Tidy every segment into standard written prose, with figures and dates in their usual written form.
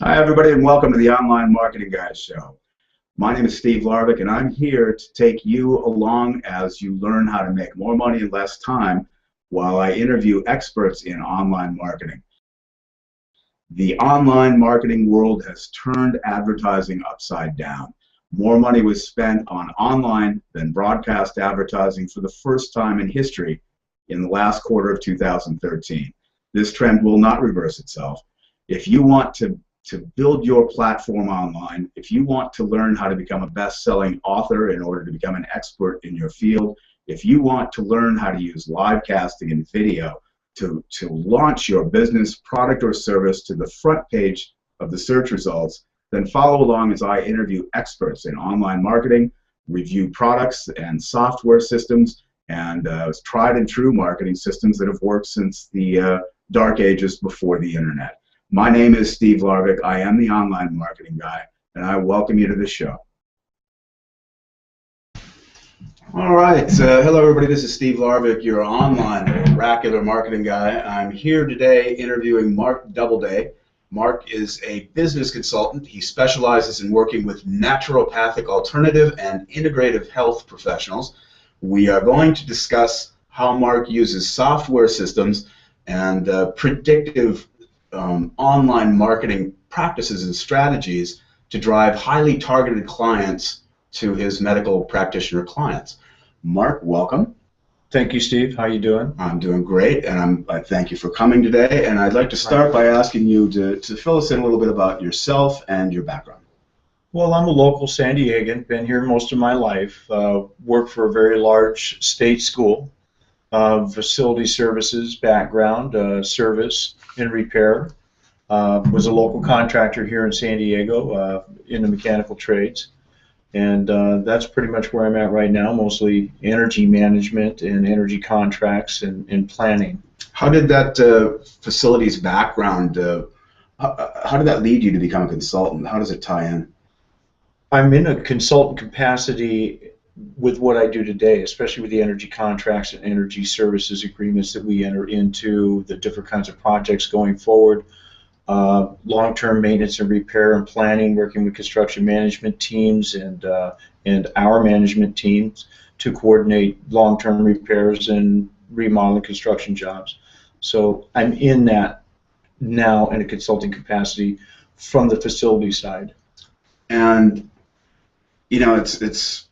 Hi, everybody, and welcome to the Online Marketing Guys Show. My name is Steve Larvick, and I'm here to take you along as you learn how to make more money in less time while I interview experts in online marketing. The online marketing world has turned advertising upside down. More money was spent on online than broadcast advertising for the first time in history in the last quarter of 2013. This trend will not reverse itself. If you want to build your platform online, if you want to learn how to become a best-selling author in order to become an expert in your field, if you want to learn how to use live casting and video to launch your business, product, or service to the front page of the search results, then follow along as I interview experts in online marketing, review products and software systems, and tried and true marketing systems that have worked since the dark ages before the internet. My name is Steve Larvick. I am the Online Marketing Guy, and I welcome you to the show. All right. Hello, everybody. This is Steve Larvick, your online Oracular marketing guy. I'm here today interviewing Mark Doubleday. Mark is a business consultant. He specializes in working with naturopathic, alternative, and integrative health professionals. We are going to discuss how Mark uses software systems and predictive online marketing practices and strategies to drive highly targeted clients to his medical practitioner clients. Mark, welcome. Thank you, Steve. How are you doing? I'm doing great, and I thank you for coming today. And I'd like to start by asking you to fill us in a little bit about yourself and your background. Well, I'm a local San Diegan, been here most of my life, worked for a very large state school, facility services background, service and repair. Was a local contractor here in San Diego in the mechanical trades. And that's pretty much where I'm at right now, mostly energy management and energy contracts and planning. How did that facilities background, how did that lead you to become a consultant? How does it tie in? I'm in a consultant capacity with what I do today, especially with the energy contracts and energy services agreements that we enter into, the different kinds of projects going forward. Long-term maintenance and repair and planning, working with construction management teams and our management teams to coordinate long-term repairs and remodeling construction jobs. So I'm in that now in a consulting capacity from the facility side. And you know, it's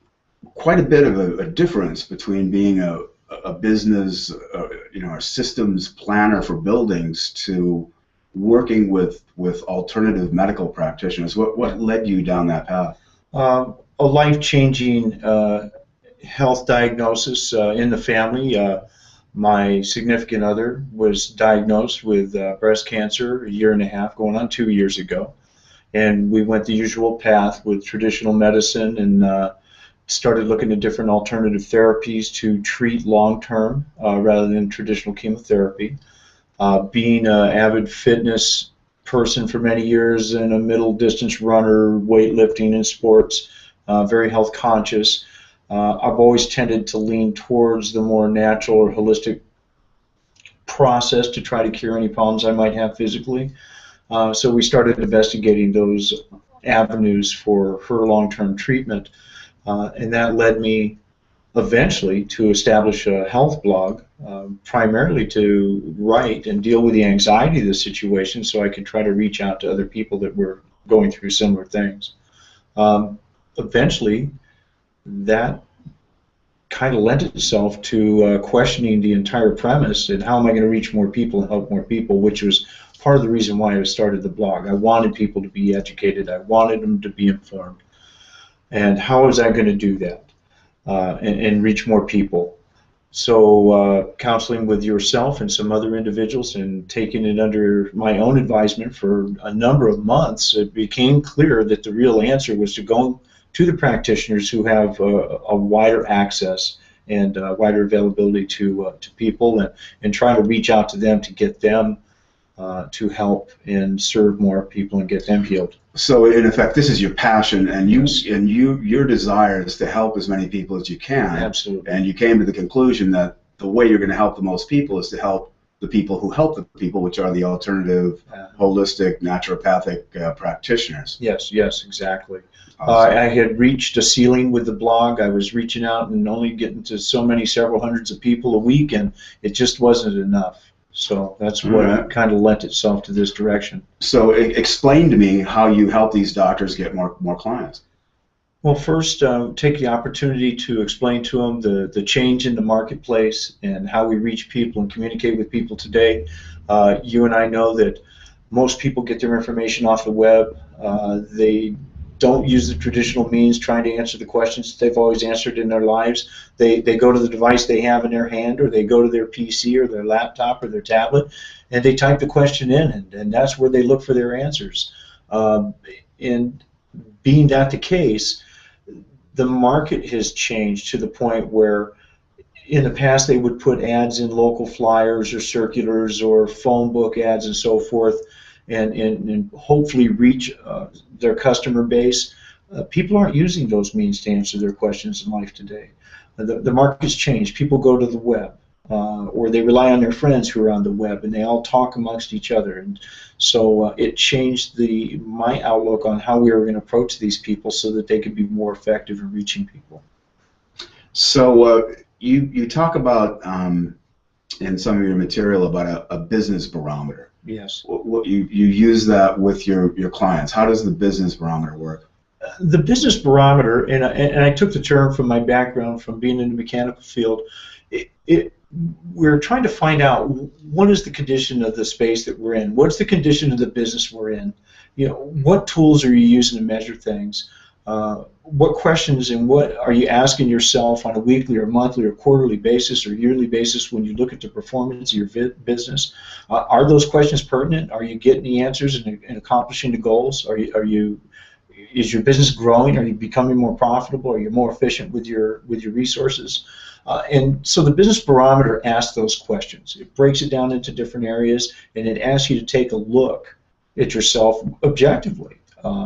quite a bit of a difference between being a business, a systems planner for buildings to working with alternative medical practitioners. What led you down that path? A life-changing health diagnosis in the family. My significant other was diagnosed with breast cancer a year and a half, going on 2 years ago. And we went the usual path with traditional medicine and started looking at different alternative therapies to treat long-term rather than traditional chemotherapy. Being an avid fitness person for many years and a middle distance runner, weightlifting and sports, very health conscious, I've always tended to lean towards the more natural or holistic process to try to cure any problems I might have physically. So we started investigating those avenues for long-term treatment, and that led me eventually to establish a health blog, primarily to write and deal with the anxiety of the situation so I could try to reach out to other people that were going through similar things. Eventually, that kind of lent itself to questioning the entire premise and how am I going to reach more people and help more people, which was part of the reason why I started the blog. I wanted people to be educated. I wanted them to be informed. And how was I going to do that? And reach more people. So counseling with yourself and some other individuals and taking it under my own advisement for a number of months, it became clear that the real answer was to go to the practitioners who have a wider access and wider availability to people and try to reach out to them to get them to help and serve more people and get them healed. So in effect, this is your passion, and your desire is to help as many people as you can. Absolutely. And you came to the conclusion that the way you're going to help the most people is to help the people who help the people, which are the alternative, holistic, naturopathic practitioners. Yes, exactly. Awesome. I had reached a ceiling with the blog. I was reaching out and only getting to several hundreds of people a week, and it just wasn't enough. So that's what kind of lent itself to this direction. So explain to me how you help these doctors get more clients. Well, first, take the opportunity to explain to them the change in the marketplace and how we reach people and communicate with people today. You and I know that most people get their information off the web. They don't use the traditional means trying to answer the questions that they've always answered in their lives. They go to the device they have in their hand, or they go to their PC or their laptop or their tablet, and they type the question in, and that's where they look for their answers. And being that the case, the market has changed to the point where in the past they would put ads in local flyers or circulars or phone book ads and so forth, and hopefully reach their customer base. People aren't using those means to answer their questions in life today. The market's changed. People go to the web, or they rely on their friends who are on the web, and they all talk amongst each other. And so it changed my outlook on how we were going to approach these people so that they could be more effective in reaching people. So you talk about in some of your material about a business barometer. Yes. You use that with your clients. How does the business barometer work? The business barometer, and I took the term from my background from being in the mechanical field, we're trying to find out what is the condition of the space that we're in, what's the condition of the business we're in, what tools are you using to measure things, what questions and what are you asking yourself on a weekly or monthly or quarterly basis or yearly basis when you look at the performance of your business. Are those questions pertinent? Are you getting the answers and accomplishing the goals? Is your business growing? Are you becoming more profitable? Are you more efficient with your resources? And so the business barometer asks those questions. It breaks it down into different areas, and it asks you to take a look at yourself objectively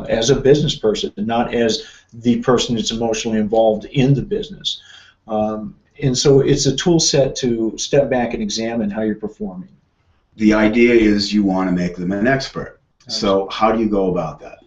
as a business person, and not as the person that's emotionally involved in the business. And so it's a tool set to step back and examine how you're performing. The idea is you want to make them an expert. So how do you go about that?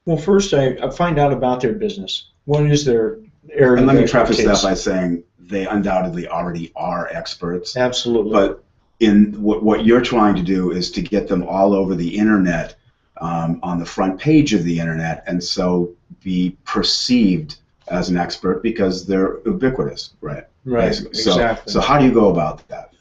Well, first I find out about their business. What is their area? And let me preface that by saying they undoubtedly already are experts. Absolutely. But in what you're trying to do is to get them all over the internet, on the front page of the internet, and so be perceived as an expert because they're ubiquitous, right? Right, basically. exactly. So how do you go about that?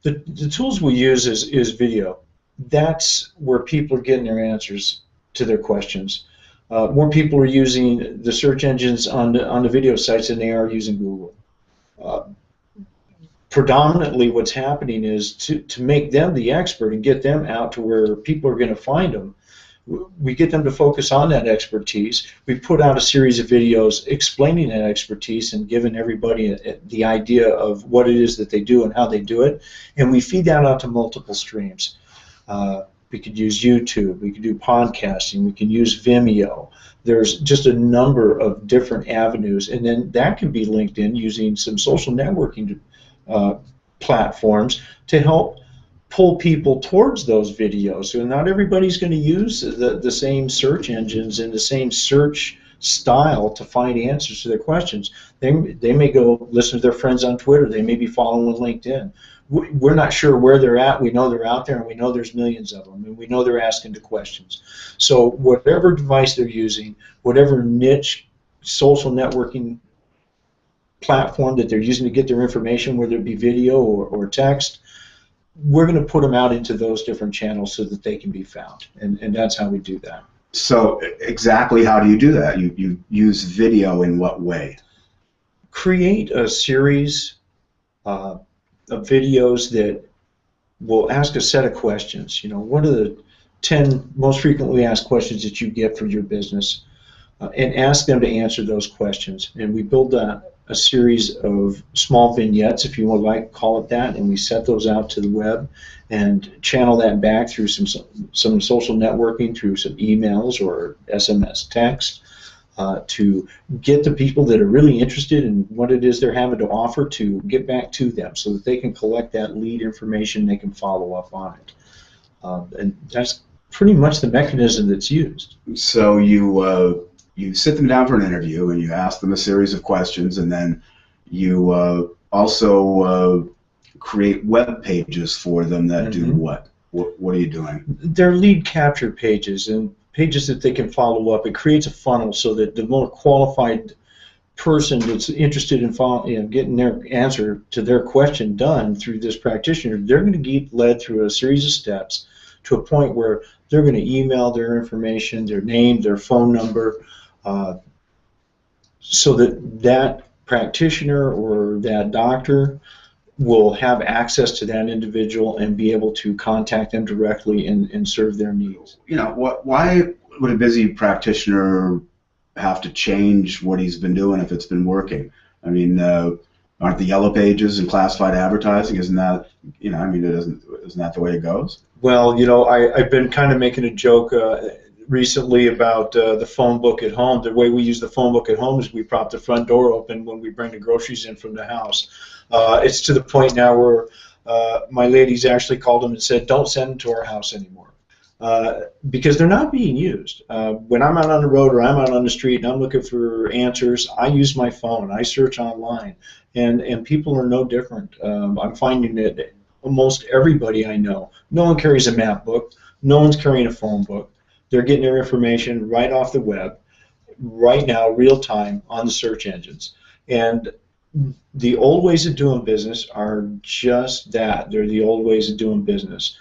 The tools we use is video. That's where people are getting their answers to their questions. More people are using the search engines on the video sites than they are using Google. Predominantly what's happening is to make them the expert and get them out to where people are going to find them. We get them to focus on that expertise. We put out a series of videos explaining that expertise and giving everybody the idea of what it is that they do and how they do it, and we feed that out to multiple streams. We could use YouTube, we could do podcasting, we can use Vimeo. There's just a number of different avenues, and then that can be linked in using some social networking platforms to help pull people towards those videos. So not everybody's going to use the same search engines and the same search style to find answers to their questions. They may go listen to their friends on Twitter. They may be following LinkedIn. We're not sure where they're at. We know they're out there, and we know there's millions of them, and we know they're asking the questions. So whatever device they're using, whatever niche social networking platform that they're using to get their information, whether it be video or text, we're going to put them out into those different channels so that they can be found, and that's how we do that. So exactly how do you do that? You use video in what way? Create a series of videos that will ask a set of questions. What are the 10 most frequently asked questions that you get for your business, and ask them to answer those questions. And we build a series of small vignettes, if you would like to call it that, and we set those out to the web and channel that back through some social networking, through some emails or SMS text. to get the people that are really interested in what it is they're having to offer to get back to them so that they can collect that lead information, they can follow up on it. And that's pretty much the mechanism that's used. So you sit them down for an interview and you ask them a series of questions, and then you also create web pages for them that do what? What are you doing? They're lead capture pages and pages that they can follow up. It creates a funnel so that the more qualified person that's interested in getting their answer to their question done through this practitioner, they're going to get led through a series of steps to a point where they're going to email their information, their name, their phone number, so that that practitioner or that doctor will have access to that individual and be able to contact them directly and serve their needs. You know, why would a busy practitioner have to change what he's been doing if it's been working? I mean, aren't the yellow pages and classified advertising, isn't that, you know, I mean, isn't that the way it goes? Well, you know, I've been kind of making a joke recently about the phone book at home. The way we use the phone book at home is we prop the front door open when we bring the groceries in from the house. It's to the point now where my ladies actually called them and said, don't send them to our house anymore, because they're not being used. When I'm out on the road or I'm out on the street and I'm looking for answers, I use my phone. I search online, and people are no different. I'm finding that almost everybody I know, no one carries a map book, no one's carrying a phone book. They're getting their information right off the web, right now, real time, on the search engines. And the old ways of doing business are just that. They're the old ways of doing business.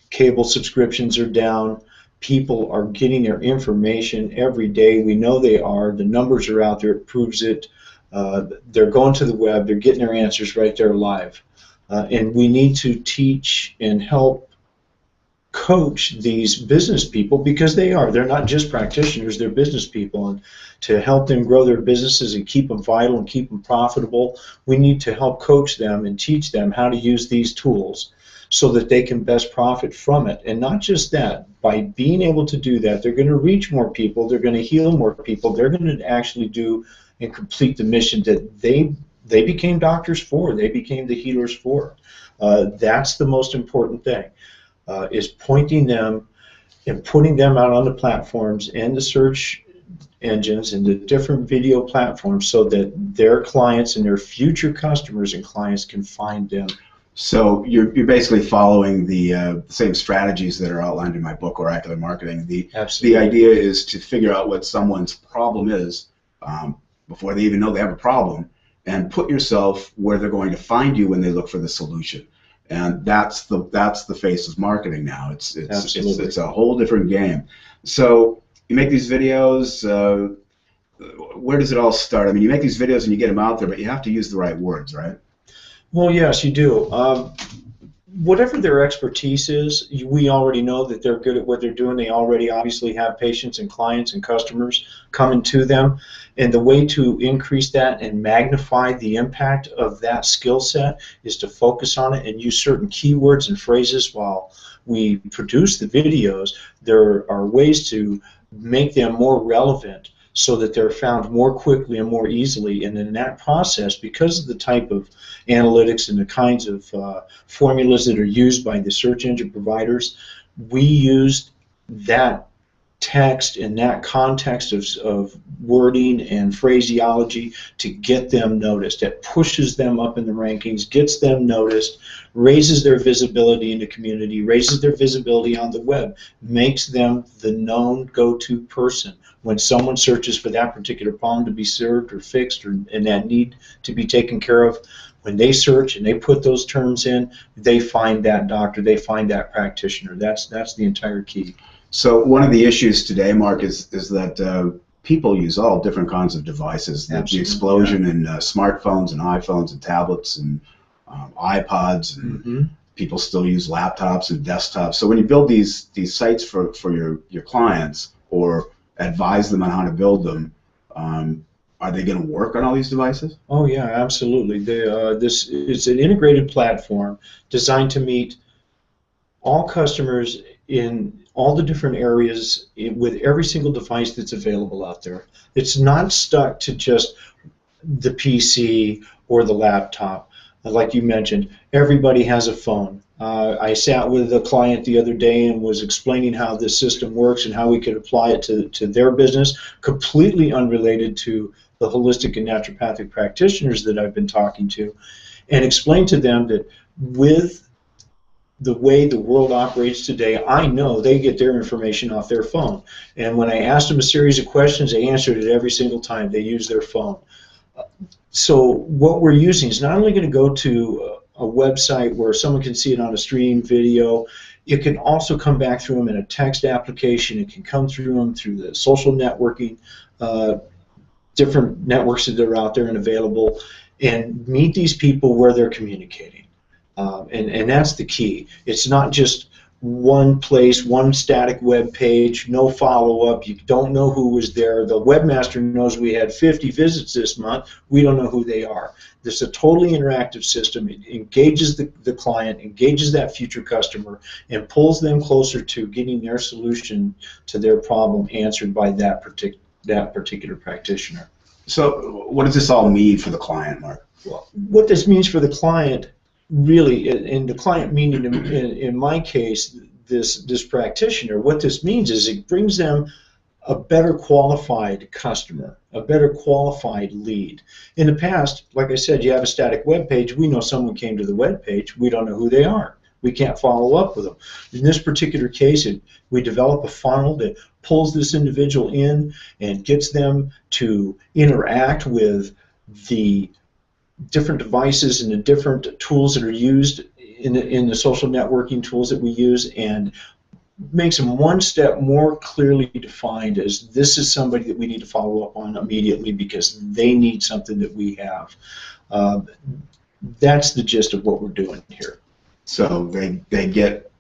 Cable subscriptions are down. People are getting their information every day. We know they are. The numbers are out there. It proves it. They're going to the web. They're getting their answers right there live. And we need to teach and help coach these business people, because they're not just practitioners, they're business people, and to help them grow their businesses and keep them vital and keep them profitable, we need to help coach them and teach them how to use these tools so that they can best profit from it. And not just that, by being able to do that, they're going to reach more people, they're going to heal more people, they're going to actually do and complete the mission that they became doctors for, they became the healers for. That's the most important thing. Is pointing them and putting them out on the platforms and the search engines and the different video platforms so that their clients and their future customers and clients can find them. So you're basically following the same strategies that are outlined in my book, Oracular Marketing. Absolutely. The idea is to figure out what someone's problem is before they even know they have a problem, and put yourself where they're going to find you when they look for the solution. And that's the face of marketing now. It's a whole different game. So you make these videos. Where does it all start? I mean, you make these videos and you get them out there, but you have to use the right words, right? Well, yes, you do. Whatever their expertise is, we already know that they're good at what they're doing. They already obviously have patients and clients and customers coming to them. And the way to increase that and magnify the impact of that skill set is to focus on it and use certain keywords and phrases while we produce the videos. There are ways to make them more relevant so that they're found more quickly and more easily. And in that process, because of the type of analytics and the kinds of formulas that are used by the search engine providers, we use that text and that context of wording and phraseology to get them noticed. It pushes them up in the rankings, gets them noticed, raises their visibility in the community, raises their visibility on the web, makes them the known go-to person. When someone searches for that particular problem to be served or fixed and that need to be taken care of, when they search and they put those terms in, they find that doctor, they find that practitioner. That's the entire key. So one of the issues today, Mark, is that people use all different kinds of devices. The explosion in smartphones and iPhones and tablets and iPods, and people still use laptops and desktops. So when you build these sites for your clients or advise them on how to build them, are they going to work on all these devices? Oh yeah, absolutely. This it's an integrated platform designed to meet all customers in all the different areas with every single device that's available out there. It's not stuck to just the PC or the laptop. Like you mentioned, everybody has a phone. I sat with a client the other day and was explaining how this system works and how we could apply it to their business, completely unrelated to the holistic and naturopathic practitioners that I've been talking to, and explained to them that with the way the world operates today, I know they get their information off their phone. And when I asked them a series of questions, they answered it every single time. They use their phone. So what we're using is not only going to go to a website where someone can see it on a stream video, it can also come back through them in a text application. It can come through them through the social networking, different networks that are out there and available, and meet these people where they're communicating. And that's the key. It's not just one place, one static web page, no follow-up. You don't know who was there. The webmaster knows we had 50 visits this month. We don't know who they are. This is a totally interactive system. It engages the client, engages that future customer, and pulls them closer to getting their solution to their problem answered by that particular practitioner. So what does this all mean for the client, Mark? Well, what this means for the client, really, and the client meaning in my case, this practitioner, what this means is it brings them a better qualified customer, a better qualified lead. In the past, like I said, you have a static web page. We know someone came to the web page. We don't know who they are. We can't follow up with them. In this particular case, we develop a funnel that pulls this individual in and gets them to interact with the different devices and the different tools that are used in the social networking tools that we use, and makes them one step more clearly defined as this is somebody that we need to follow up on immediately because they need something that we have. That's the gist of what we're doing here. So they get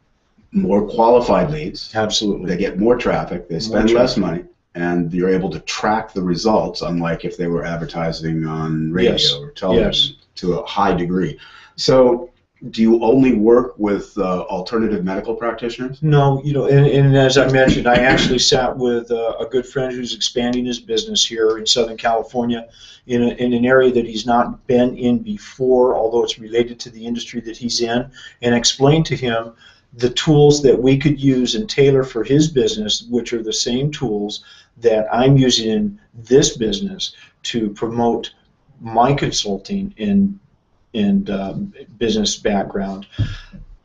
more qualified leads. Absolutely. They get more traffic. They spend less money. And you're able to track the results, unlike if they were advertising on radio or television to a high degree. So do you only work with alternative medical practitioners? No, and as I mentioned, I actually sat with a good friend who's expanding his business here in Southern California in an area that he's not been in before, although it's related to the industry that he's in, and explained to him the tools that we could use and tailor for his business, which are the same tools that I'm using in this business to promote my consulting and business background.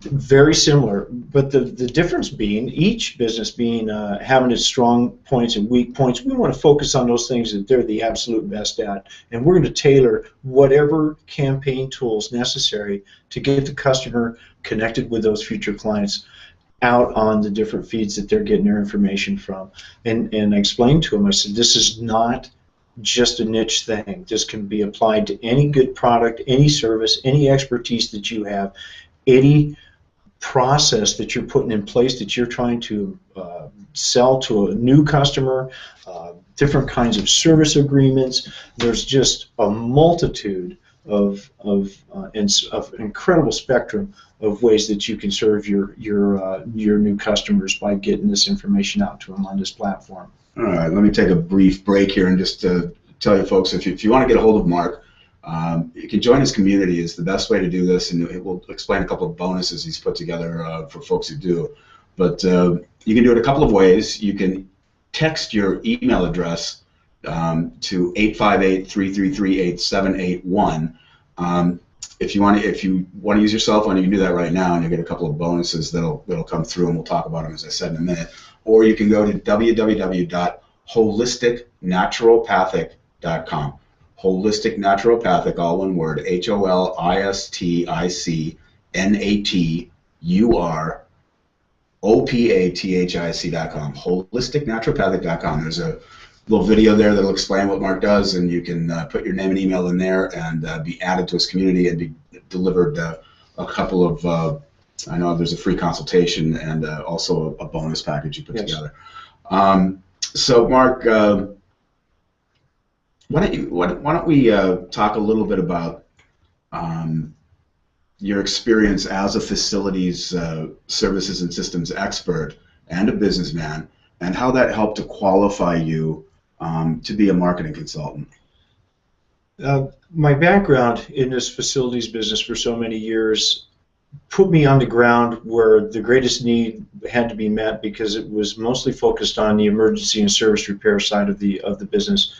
Very similar, but the difference being each business being having its strong points and weak points. We want to focus on those things that they're the absolute best at, and we're going to tailor whatever campaign tools necessary to get the customer connected with those future clients out on the different feeds that they're getting their information from. And I explained to them, I said, this is not just a niche thing. This can be applied to any good product, any service, any expertise that you have, any process that you're putting in place that you're trying to sell to a new customer, different kinds of service agreements. There's just a multitude of incredible spectrum of ways that you can serve your new customers by getting this information out to them on this platform. All right, let me take a brief break here and just tell you folks, if you want to get a hold of Mark, you can join his community. Is the best way to do this, and it will explain a couple of bonuses he's put together for folks who do. But you can do it a couple of ways. You can text your email address to 858-333-8781. If you want to use your cell phone, you can do that right now, and you get a couple of bonuses that'll come through, and we'll talk about them as I said in a minute. Or you can go to www.holisticnaturopathic.com. Holistic Naturopathic, all one word, HOLISTICNATUROPATHIC.com. Holisticnaturopathic.com. There's a little video there that'll explain what Mark does, and you can put your name and email in there and be added to his community and be delivered a couple of, I know there's a free consultation and also a bonus package you put together. So Mark, why don't we talk a little bit about your experience as a facilities services and systems expert and a businessman, and how that helped to qualify you to be a marketing consultant. My background in this facilities business for so many years put me on the ground where the greatest need had to be met, because it was mostly focused on the emergency and service repair side of the business.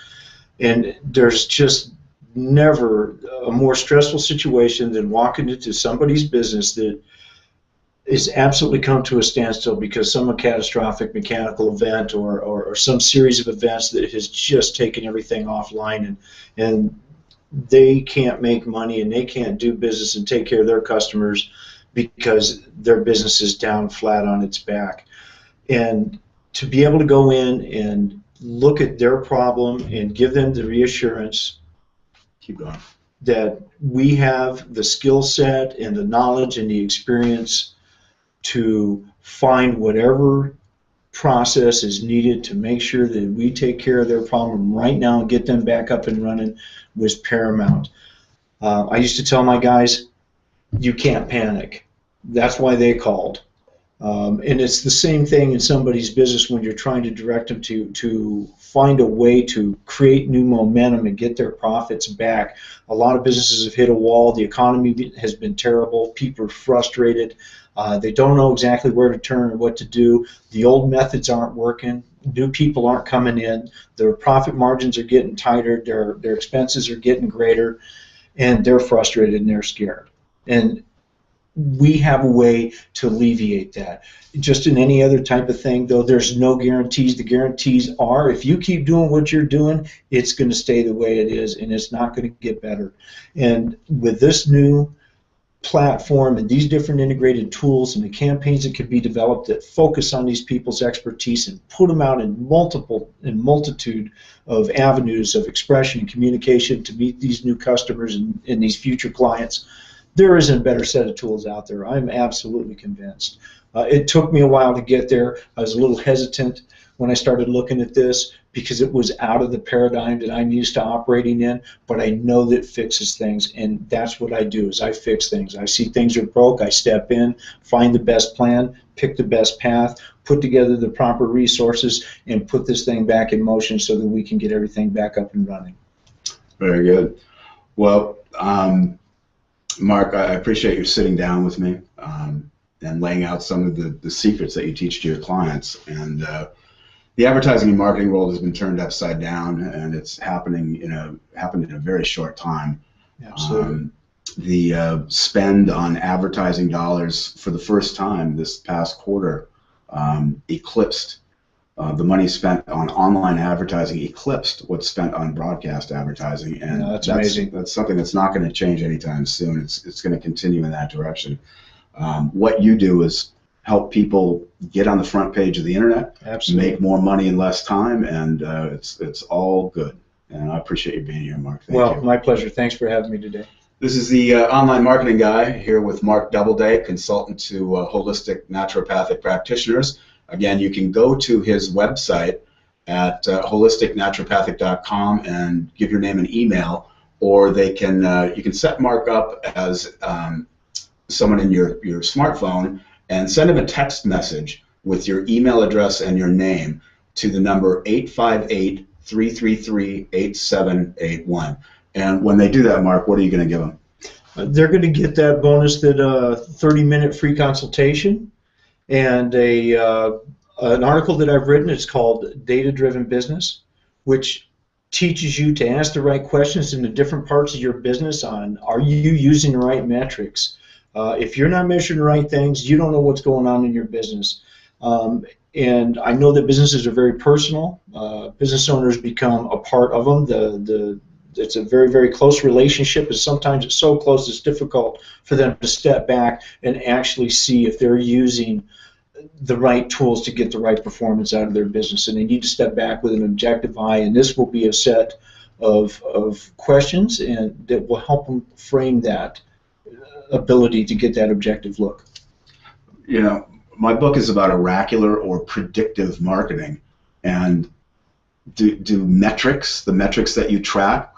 And there's just never a more stressful situation than walking into somebody's business that is absolutely come to a standstill because some catastrophic mechanical event or some series of events that has just taken everything offline, and they can't make money and they can't do business and take care of their customers because their business is down flat on its back. And to be able to go in and look at their problem and give them the reassurance Keep going. that we have the skill set and the knowledge and the experience to find whatever process is needed to make sure that we take care of their problem right now and get them back up and running was paramount. I used to tell my guys, you can't panic. That's why they called. And it's the same thing in somebody's business when you're trying to direct them to find a way to create new momentum and get their profits back. A lot of businesses have hit a wall. The economy has been terrible. People are frustrated. They don't know exactly where to turn or what to do. The old methods aren't working. New people aren't coming in. Their profit margins are getting tighter. Their expenses are getting greater, and they're frustrated and they're scared. And we have a way to alleviate that. Just in any other type of thing, though, there's no guarantees. The guarantees are if you keep doing what you're doing, it's going to stay the way it is, and it's not going to get better. And with this new platform and these different integrated tools and the campaigns that can be developed that focus on these people's expertise and put them out in multitude of avenues of expression and communication to meet these new customers and these future clients, there isn't a better set of tools out there. I'm absolutely convinced. It took me a while to get there. I was a little hesitant when I started looking at this because it was out of the paradigm that I'm used to operating in, but I know that it fixes things, and that's what I do is I fix things. I see things are broke, I step in, find the best plan, pick the best path, put together the proper resources, and put this thing back in motion so that we can get everything back up and running. Very good. Well, Mark, I appreciate you sitting down with me and laying out some of the secrets that you teach to your clients. And the advertising and marketing world has been turned upside down, and it's happened in a very short time. Absolutely. The spend on advertising dollars for the first time this past quarter eclipsed the money spent on online advertising eclipsed what's spent on broadcast advertising, and that's amazing. That's something that's not going to change anytime soon. It's going to continue in that direction. What you do is help people get on the front page of the internet, Absolutely. Make more money in less time, and it's all good. And I appreciate you being here, Mark. Thank you. My pleasure. Thanks for having me today. This is the online marketing guy here with Mark Doubleday, consultant to holistic naturopathic practitioners. Again, you can go to his website at holisticnaturopathic.com and give your name and email, or you can set Mark up as someone in your smartphone and send him a text message with your email address and your name to the number 858-333-8781. And when they do that, Mark, what are you going to give them? They're going to get that bonus, that 30-minute free consultation, and an article that I've written. It's called Data-Driven Business, which teaches you to ask the right questions in the different parts of your business on, are you using the right metrics? If you're not measuring the right things, you don't know what's going on in your business. And I know that businesses are very personal. Business owners become a part of them. It's a very, very close relationship, and sometimes it's so close it's difficult for them to step back and actually see if they're using the right tools to get the right performance out of their business. And they need to step back with an objective eye, and this will be a set of questions and that will help them frame that ability to get that objective look. You know, my book is about oracular or predictive marketing, and do metrics, the metrics that you track,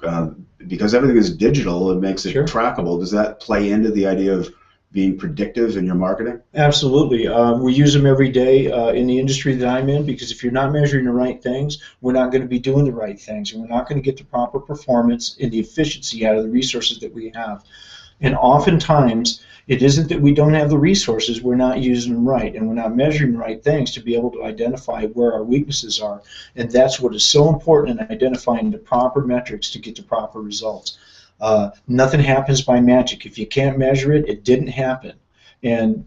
because everything is digital, it makes it Sure. trackable. Does that play into the idea of being predictive in your marketing? Absolutely. We use them every day in the industry that I'm in, because if you're not measuring the right things, we're not going to be doing the right things, and we're not going to get the proper performance and the efficiency out of the resources that we have. And oftentimes, it isn't that we don't have the resources, we're not using them right, and we're not measuring the right things to be able to identify where our weaknesses are. And that's what is so important in identifying the proper metrics to get the proper results. Nothing happens by magic. If you can't measure it, it didn't happen. And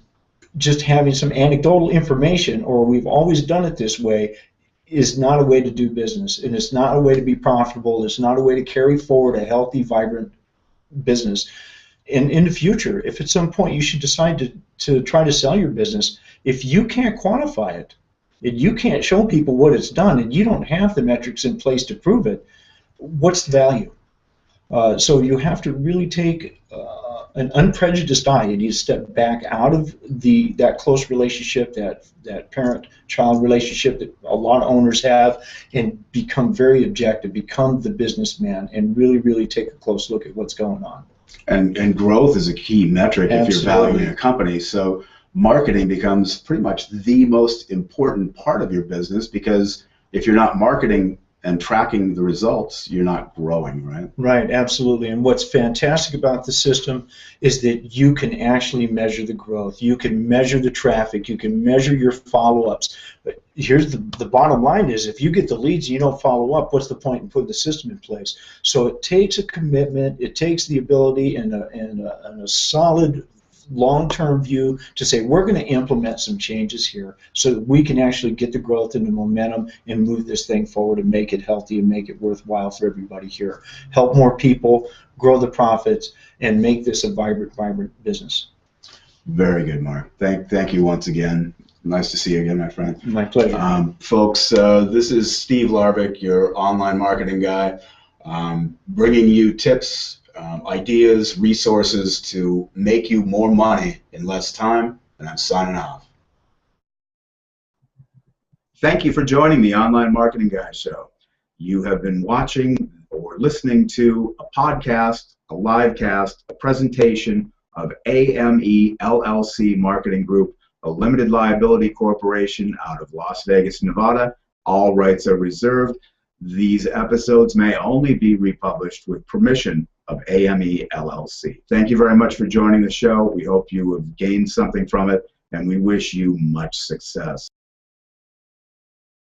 just having some anecdotal information, or we've always done it this way, is not a way to do business, and it's not a way to be profitable. It's not a way to carry forward a healthy, vibrant business. And in the future, if at some point you should decide to try to sell your business, if you can't quantify it, and you can't show people what it's done, and you don't have the metrics in place to prove it, what's the value? So you have to really take an unprejudiced eye. You need to step back out of that close relationship, that parent-child relationship that a lot of owners have, and become very objective, become the businessman, and really, really take a close look at what's going on. And growth is a key metric if Absolutely. you're valuing a company. So marketing becomes pretty much the most important part of your business, because if you're not marketing and tracking the results, you're not growing, right? Right, absolutely. And what's fantastic about the system is that you can actually measure the growth. You can measure the traffic. You can measure your follow-ups. But here's the bottom line is, if you get the leads and you don't follow up, what's the point in putting the system in place? So it takes a commitment. It takes the ability and a solid long-term view to say, we're going to implement some changes here so that we can actually get the growth and the momentum and move this thing forward and make it healthy and make it worthwhile for everybody here. Help more people, grow the profits, and make this a vibrant business. Very good, Mark. Thank you once again. Nice to see you again, my friend. My pleasure. Folks, this is Steve Larvick, your online marketing guy, bringing you tips, ideas, resources to make you more money in less time, and I'm signing off. Thank you for joining the Online Marketing Guy Show. You have been watching or listening to a podcast, a live cast, a presentation of AME LLC Marketing Group, a limited liability corporation out of Las Vegas, Nevada. All rights are reserved. These episodes may only be republished with permission of AME LLC. Thank you very much for joining the show. We hope you have gained something from it, and we wish you much success.